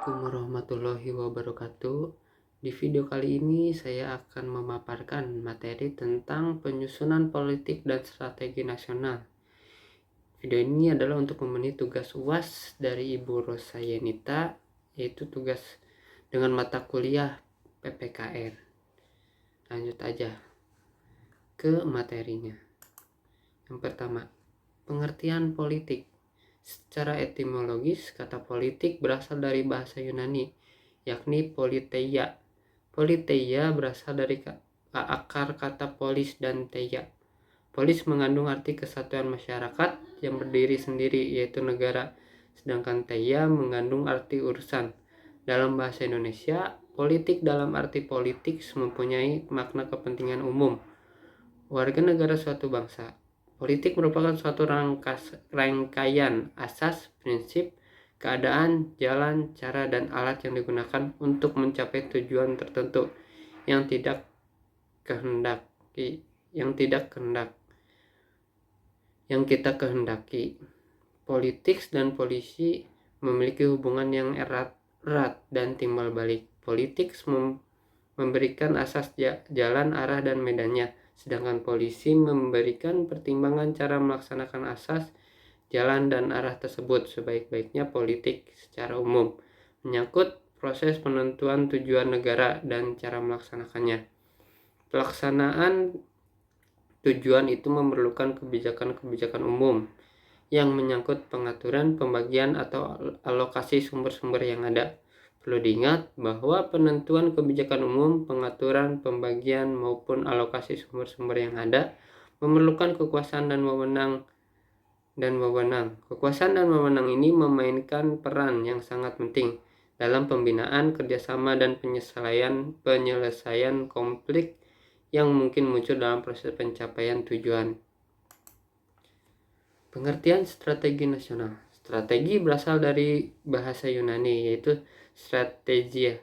Assalamualaikum warahmatullahi wabarakatuh. Di video kali ini saya akan memaparkan materi tentang penyusunan politik dan strategi nasional. Video ini adalah untuk memenuhi tugas UAS dari Ibu Rosa Yenita, yaitu tugas dengan mata kuliah PPKN. Lanjut aja ke materinya. Yang pertama, pengertian politik. Secara etimologis, kata politik berasal dari bahasa Yunani, yakni politeia. Politeia berasal dari akar kata polis dan teia. Polis mengandung arti kesatuan masyarakat yang berdiri sendiri, yaitu negara, sedangkan teia mengandung arti urusan. Dalam bahasa Indonesia, politik dalam arti politik mempunyai makna kepentingan umum warga negara suatu bangsa. Politik merupakan suatu rangkaian asas, prinsip, keadaan, jalan, cara, dan alat yang digunakan untuk mencapai tujuan tertentu yang kita kehendaki. Politik dan polisi memiliki hubungan yang erat dan timbal balik. Politik memberikan asas jalan, arah, dan medannya, sedangkan polisi memberikan pertimbangan cara melaksanakan asas, jalan, dan arah tersebut. Sebaik-baiknya politik secara umum menyangkut proses penentuan tujuan negara dan cara melaksanakannya. Pelaksanaan tujuan itu memerlukan kebijakan-kebijakan umum yang menyangkut pengaturan, pembagian, atau alokasi sumber-sumber yang ada. Perlu diingat bahwa penentuan kebijakan umum, pengaturan, pembagian, maupun alokasi sumber-sumber yang ada memerlukan kekuasaan dan wewenang. Kekuasaan dan wewenang ini memainkan peran yang sangat penting dalam pembinaan, kerjasama, dan penyelesaian konflik yang mungkin muncul dalam proses pencapaian tujuan. Pengertian strategi nasional. Strategi berasal dari bahasa Yunani, yaitu strategia,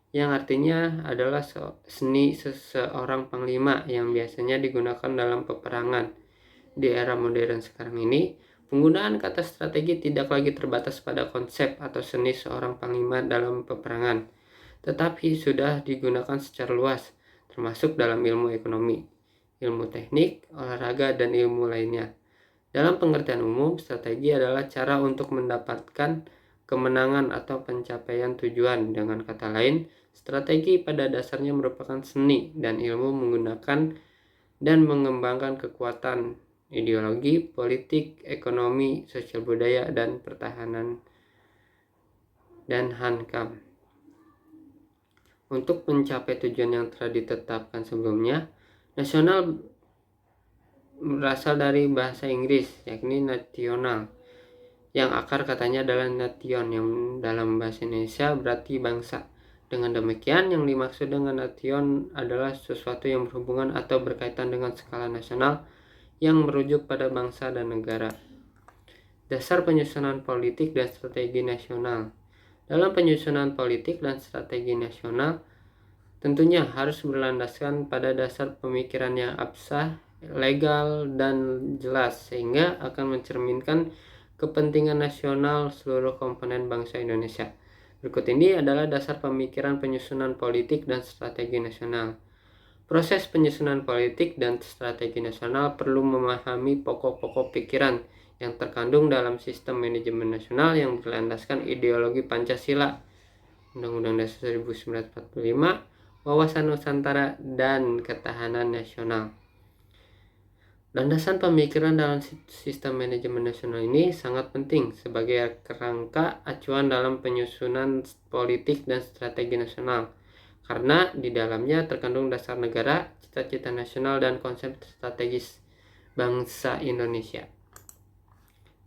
yang artinya adalah seni seseorang panglima yang biasanya digunakan dalam peperangan. Di era modern sekarang ini, penggunaan kata strategi tidak lagi terbatas pada konsep atau seni seorang panglima dalam peperangan, tetapi sudah digunakan secara luas, termasuk dalam ilmu ekonomi, ilmu teknik, olahraga, dan ilmu lainnya. Dalam pengertian umum, strategi adalah cara untuk mendapatkan kemenangan atau pencapaian tujuan. Dengan kata lain, strategi pada dasarnya merupakan seni dan ilmu menggunakan dan mengembangkan kekuatan ideologi, politik, ekonomi, sosial budaya, dan pertahanan dan hankam untuk mencapai tujuan yang telah ditetapkan sebelumnya. Nasional berasal dari bahasa Inggris, yakni national, yang akar katanya adalah nation, yang dalam bahasa Indonesia berarti bangsa. Dengan demikian, yang dimaksud dengan nation adalah sesuatu yang berhubungan atau berkaitan dengan skala nasional yang merujuk pada bangsa dan negara. Dasar penyusunan politik dan strategi nasional. Dalam penyusunan politik dan strategi nasional, tentunya harus berlandaskan pada dasar pemikiran yang absah, legal, dan jelas, sehingga akan mencerminkan kepentingan nasional seluruh komponen bangsa Indonesia. Berikut ini adalah dasar pemikiran penyusunan politik dan strategi nasional. Proses penyusunan politik dan strategi nasional perlu memahami pokok-pokok pikiran yang terkandung dalam sistem manajemen nasional yang berlandaskan ideologi Pancasila, Undang-Undang Dasar 1945, wawasan Nusantara, dan ketahanan nasional. Landasan pemikiran dalam sistem manajemen nasional ini sangat penting sebagai kerangka acuan dalam penyusunan politik dan strategi nasional, karena di dalamnya terkandung dasar negara, cita-cita nasional, dan konsep strategis bangsa Indonesia.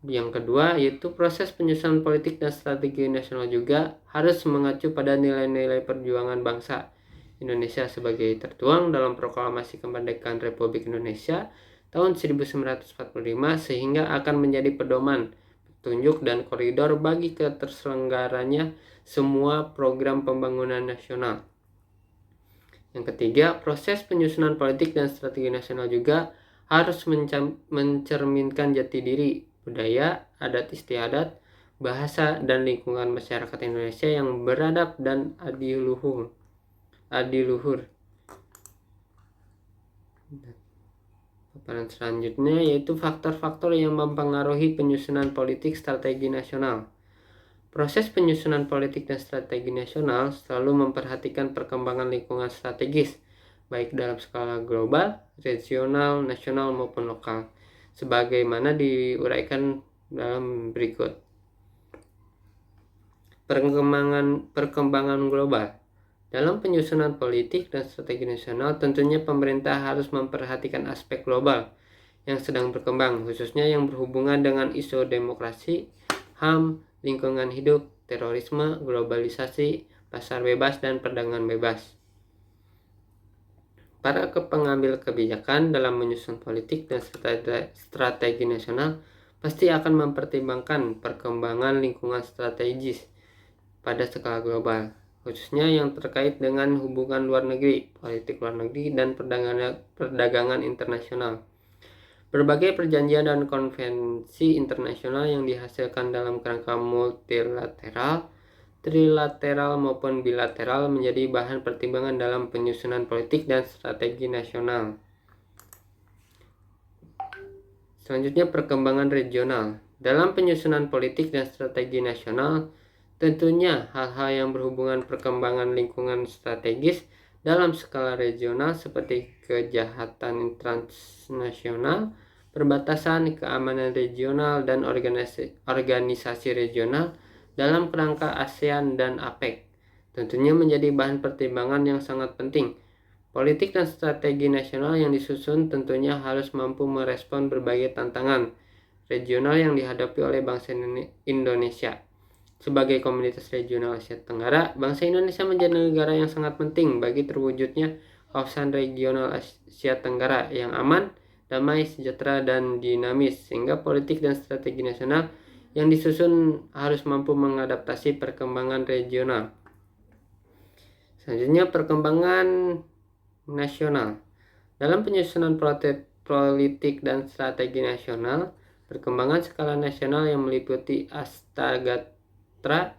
Yang kedua, yaitu proses penyusunan politik dan strategi nasional juga harus mengacu pada nilai-nilai perjuangan bangsa Indonesia sebagai tertuang dalam Proklamasi Kemerdekaan Republik Indonesia tahun 1945, sehingga akan menjadi pedoman, petunjuk, dan koridor bagi keterselenggaranya semua program pembangunan nasional. Yang ketiga, proses penyusunan politik dan strategi nasional juga harus mencerminkan jati diri, budaya, adat istiadat, bahasa, dan lingkungan masyarakat Indonesia yang beradab dan adiluhur. Paparan selanjutnya yaitu faktor-faktor yang mempengaruhi penyusunan politik strategi nasional. Proses penyusunan politik dan strategi nasional selalu memperhatikan perkembangan lingkungan strategis, baik dalam skala global, regional, nasional maupun lokal, sebagaimana diuraikan dalam berikut. Perkembangan global. Dalam penyusunan politik dan strategi nasional, tentunya pemerintah harus memperhatikan aspek global yang sedang berkembang, khususnya yang berhubungan dengan isu demokrasi, HAM, lingkungan hidup, terorisme, globalisasi, pasar bebas, dan perdagangan bebas. Para pengambil kebijakan dalam menyusun politik dan strategi nasional pasti akan mempertimbangkan perkembangan lingkungan strategis pada skala global, khususnya yang terkait dengan hubungan luar negeri, politik luar negeri, dan perdagangan internasional. Berbagai perjanjian dan konvensi internasional yang dihasilkan dalam kerangka multilateral, trilateral maupun bilateral menjadi bahan pertimbangan dalam penyusunan politik dan strategi nasional. Selanjutnya, perkembangan regional. Dalam penyusunan politik dan strategi nasional, tentunya hal-hal yang berhubungan perkembangan lingkungan strategis dalam skala regional seperti kejahatan transnasional, perbatasan, keamanan regional, dan organisasi regional dalam kerangka ASEAN dan APEC tentunya menjadi bahan pertimbangan yang sangat penting. Politik dan strategi nasional yang disusun tentunya harus mampu merespon berbagai tantangan regional yang dihadapi oleh bangsa Indonesia. Sebagai komunitas regional Asia Tenggara, bangsa Indonesia menjadi negara yang sangat penting bagi terwujudnya kawasan regional Asia Tenggara yang aman, damai, sejahtera, dan dinamis, sehingga politik dan strategi nasional yang disusun harus mampu mengadaptasi perkembangan regional. Selanjutnya, perkembangan nasional. Dalam penyusunan politik dan strategi nasional, perkembangan skala nasional yang meliputi Astagatra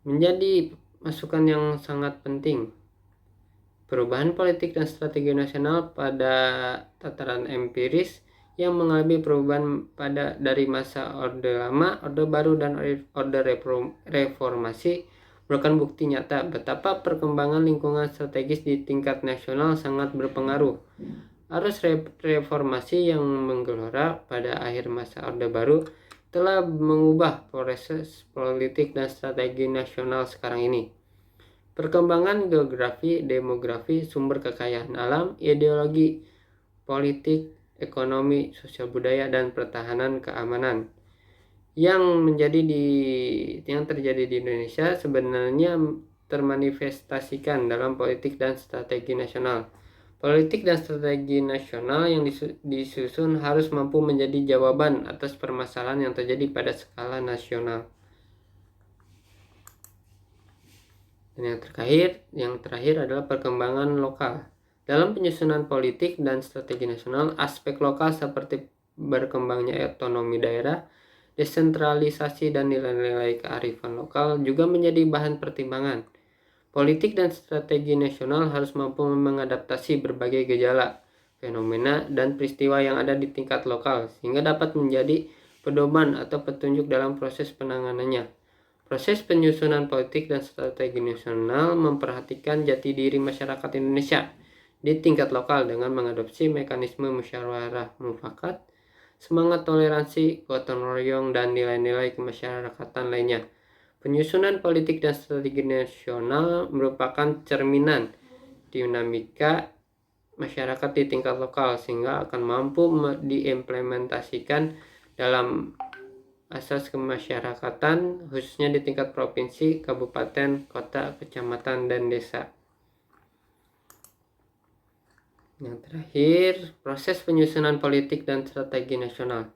menjadi masukan yang sangat penting. Perubahan politik dan strategi nasional pada tataran empiris yang mengalami perubahan dari masa Orde Lama, Orde Baru, dan Orde Reformasi merupakan bukti nyata betapa perkembangan lingkungan strategis di tingkat nasional sangat berpengaruh. Arus reformasi yang menggelora pada akhir masa Orde Baru telah mengubah proses politik dan strategi nasional sekarang ini. Perkembangan geografi, demografi, sumber kekayaan alam, ideologi, politik, ekonomi, sosial budaya, dan pertahanan keamanan yang terjadi di Indonesia sebenarnya termanifestasikan dalam politik dan strategi nasional. Politik dan strategi nasional yang disusun harus mampu menjadi jawaban atas permasalahan yang terjadi pada skala nasional. Dan yang terakhir adalah perkembangan lokal. Dalam penyusunan politik dan strategi nasional, aspek lokal seperti berkembangnya otonomi daerah, desentralisasi, dan nilai-nilai kearifan lokal juga menjadi bahan pertimbangan. Politik dan strategi nasional harus mampu mengadaptasi berbagai gejala, fenomena, dan peristiwa yang ada di tingkat lokal sehingga dapat menjadi pedoman atau petunjuk dalam proses penanganannya. Proses penyusunan politik dan strategi nasional memperhatikan jati diri masyarakat Indonesia di tingkat lokal dengan mengadopsi mekanisme musyawarah mufakat, semangat toleransi, gotong royong, dan nilai-nilai kemasyarakatan lainnya. Penyusunan politik dan strategi nasional merupakan cerminan dinamika masyarakat di tingkat lokal sehingga akan mampu diimplementasikan dalam asas kemasyarakatan khususnya di tingkat provinsi, kabupaten, kota, kecamatan, dan desa. Yang terakhir, proses penyusunan politik dan strategi nasional.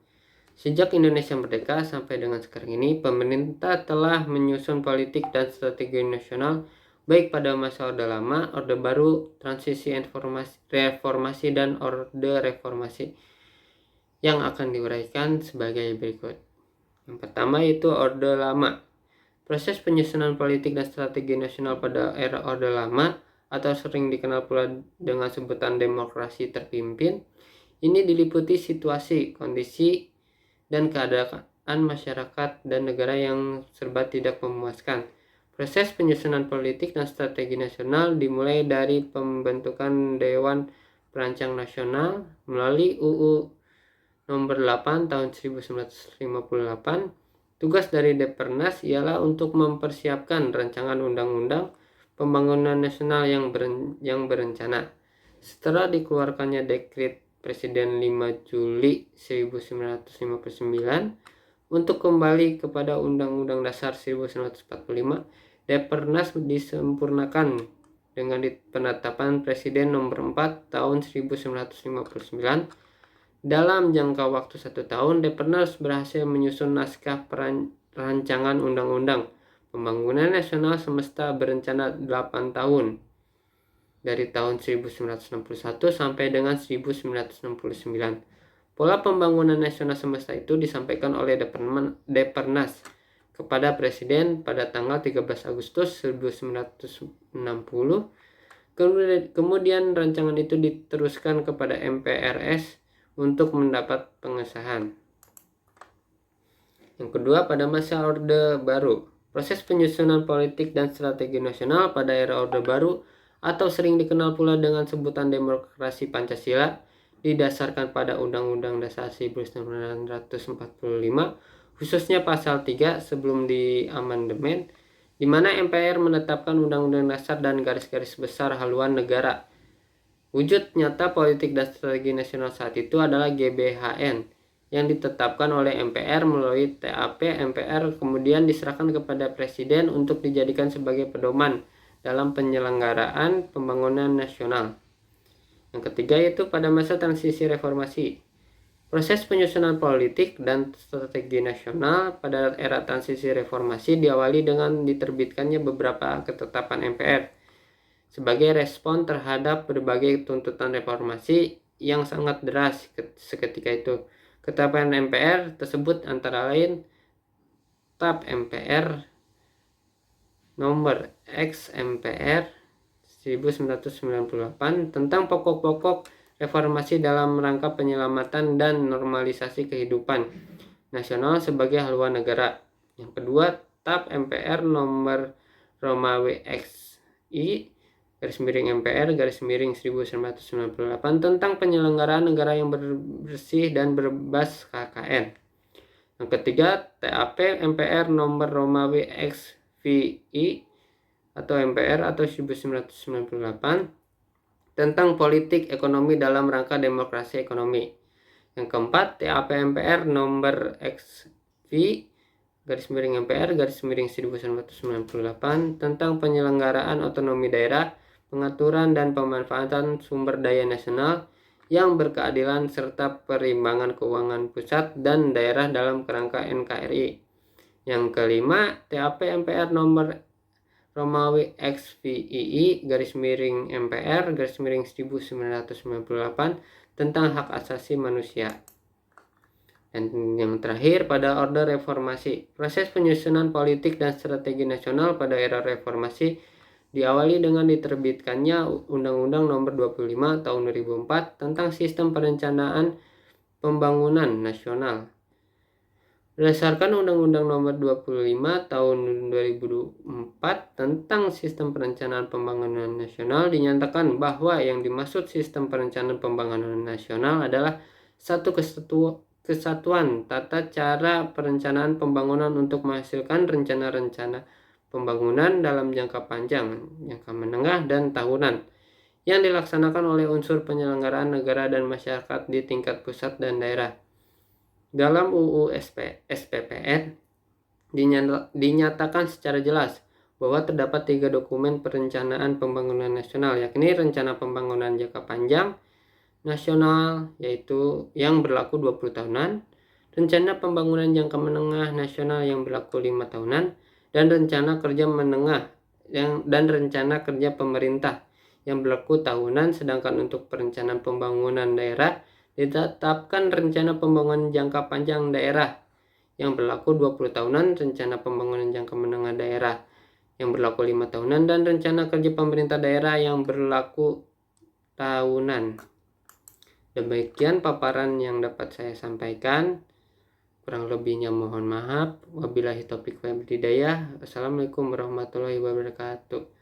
Sejak Indonesia merdeka sampai dengan sekarang ini, pemerintah telah menyusun politik dan strategi nasional baik pada masa Orde Lama, Orde Baru, transisi reformasi, dan Orde Reformasi yang akan diuraikan sebagai berikut. Yang pertama yaitu Orde Lama. Proses penyusunan politik dan strategi nasional pada era Orde Lama atau sering dikenal pula dengan sebutan demokrasi terpimpin, ini diliputi situasi, kondisi, dan keadaan masyarakat dan negara yang serba tidak memuaskan. Proses penyusunan politik dan strategi nasional dimulai dari pembentukan Dewan Perancang Nasional melalui UU Nomor 8 Tahun 1958. Tugas dari Depernas ialah untuk mempersiapkan rancangan undang-undang pembangunan nasional yang berencana. Setelah dikeluarkannya Dekret Presiden 5 Juli 1959 untuk kembali kepada Undang-Undang Dasar 1945, Depernas disempurnakan dengan penetapan Presiden Nomor 4 Tahun 1959. Dalam jangka waktu 1 tahun, Depernas berhasil menyusun naskah rancangan Undang-Undang Pembangunan Nasional Semesta berencana 8 tahun, dari tahun 1961 sampai dengan 1969. Pola pembangunan nasional semesta itu disampaikan oleh Depernas kepada Presiden pada tanggal 13 Agustus 1960. Kemudian rancangan itu diteruskan kepada MPRS untuk mendapat pengesahan. Yang kedua, pada masa Orde Baru. Proses penyusunan politik dan strategi nasional pada era Orde Baru atau sering dikenal pula dengan sebutan demokrasi Pancasila didasarkan pada Undang-Undang Dasar 1945, khususnya pasal 3 sebelum diamandemen, di mana MPR menetapkan Undang-Undang Dasar dan garis-garis besar haluan negara. Wujud nyata politik dan strategi nasional saat itu adalah GBHN yang ditetapkan oleh MPR melalui TAP MPR, kemudian diserahkan kepada Presiden untuk dijadikan sebagai pedoman dalam penyelenggaraan pembangunan nasional. Yang ketiga yaitu pada masa transisi reformasi. Proses penyusunan politik dan strategi nasional pada era transisi reformasi diawali dengan diterbitkannya beberapa ketetapan MPR sebagai respon terhadap berbagai tuntutan reformasi yang sangat deras seketika itu. Ketetapan MPR tersebut antara lain TAP MPR Nomor X MPR 1998 tentang pokok-pokok reformasi dalam rangka penyelamatan dan normalisasi kehidupan nasional sebagai haluan negara. Yang kedua, TAP MPR nomor Romawi XI _MPR _1998 tentang penyelenggaraan negara yang bersih dan berbas KKN. Yang ketiga, TAP MPR nomor Romawi XVI atau MPR atau 1998 tentang politik ekonomi dalam rangka demokrasi ekonomi. Yang keempat, TAP MPR nomor XV _MPR _1998 tentang penyelenggaraan otonomi daerah, pengaturan dan pemanfaatan sumber daya nasional yang berkeadilan serta perimbangan keuangan pusat dan daerah dalam kerangka NKRI. Yang kelima, TAP MPR nomor Romawi XVII _MPR _1998 tentang hak asasi manusia. Dan yang terakhir, pada Orde Reformasi. Proses penyusunan politik dan strategi nasional pada era reformasi diawali dengan diterbitkannya Undang-Undang Nomor 25 Tahun 2004 tentang Sistem Perencanaan Pembangunan Nasional. Berdasarkan Undang-Undang Nomor 25 Tahun 2004 tentang Sistem Perencanaan Pembangunan Nasional, dinyatakan bahwa yang dimaksud Sistem Perencanaan Pembangunan Nasional adalah satu kesatuan tata cara perencanaan pembangunan untuk menghasilkan rencana-rencana pembangunan dalam jangka panjang, jangka menengah, dan tahunan yang dilaksanakan oleh unsur penyelenggaraan negara dan masyarakat di tingkat pusat dan daerah. Dalam UU SPPN dinyatakan secara jelas bahwa terdapat 3 dokumen perencanaan pembangunan nasional, yakni Rencana Pembangunan Jangka Panjang Nasional yaitu yang berlaku 20 tahunan, Rencana Pembangunan Jangka Menengah Nasional yang berlaku 5 tahunan, dan Rencana Kerja Menengah dan Rencana Kerja Pemerintah yang berlaku tahunan. Sedangkan untuk perencanaan pembangunan daerah ditetapkan Rencana Pembangunan Jangka Panjang Daerah yang berlaku 20 tahunan, rencana pembangunan jangka menengah daerah yang berlaku 5 tahunan, dan rencana kerja pemerintah daerah yang berlaku tahunan. Demikian paparan yang dapat saya sampaikan. Kurang lebihnya mohon maaf. Wabillahi taufiq wal hidayah. Assalamualaikum warahmatullahi wabarakatuh.